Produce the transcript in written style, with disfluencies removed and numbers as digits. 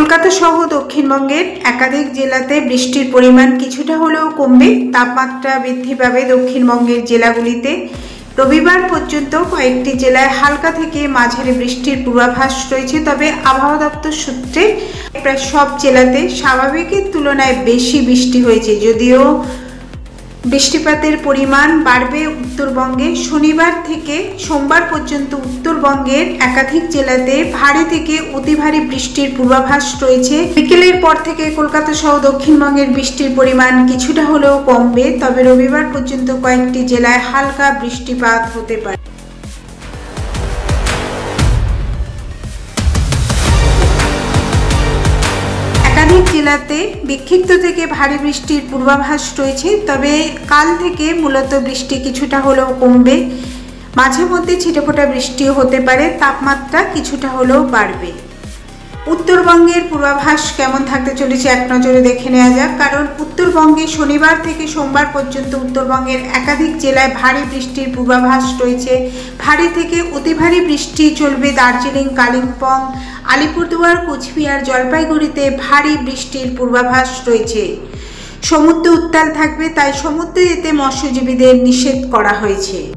কলকাতা সহ দক্ষিণবঙ্গের একাধিক জেলাতে বৃষ্টির পরিমাণ কিছুটা হলেও কমবে। তাপমাত্রা বৃদ্ধি পাবে দক্ষিণবঙ্গের জেলাগুলিতে। রবিবার পর্যন্ত কয়েকটি জেলায় হালকা থেকে মাঝারি বৃষ্টির পূর্বাভাস রয়েছে। তবে আবহাওয়া দপ্তর সূত্রে প্রায় সব জেলাতে স্বাভাবিকের তুলনায় বেশি বৃষ্টি হয়েছে। যদিও বৃষ্টিপাতের পরিমাণ বাড়বে উত্তরবঙ্গে। শনিবার থেকে সোমবার পর্যন্ত উত্তরবঙ্গের একাধিক জেলাতে ভারী থেকে অতি ভারী বৃষ্টির পূর্বাভাস রয়েছে। বিকেলের পর থেকে কলকাতা সহ দক্ষিণবঙ্গের বৃষ্টির পরিমাণ কিছুটা হলেও কমবে। তবে রবিবার পর্যন্ত কয়েকটি জেলায় হালকা বৃষ্টিপাত হতে পারে। একাধিক জেলাতে বিক্ষিপ্ত থেকে ভারী বৃষ্টির পূর্বাভাস রয়েছে। তবে কাল থেকে মূলত বৃষ্টি কিছুটা হলেও কমবে। মাঝে মধ্যে ছিটেফোঁটা বৃষ্টিও হতে পারে। তাপমাত্রা কিছুটা হলেও বাড়বে। উত্তরবঙ্গের পূর্বাভাস কেমন থাকতে চলেছে এক নজরে দেখে নেওয়া যাক। কারণ উত্তরবঙ্গে শনিবার থেকে সোমবার পর্যন্ত উত্তরবঙ্গের একাধিক জেলায় ভারী বৃষ্টির পূর্বাভাস রয়েছে। ভারী থেকে অতি ভারী বৃষ্টি চলবে দার্জিলিং, কালিম্পং, আলিপুরদুয়ার, কোচবিহার, জলপাইগুড়িতে ভারী বৃষ্টির পূর্বাভাস রয়েছে। সমুদ্র উত্তাল থাকবে, তাই সমুদ্রে যেতে মৎস্যজীবীদের নিষেধ করা হয়েছে।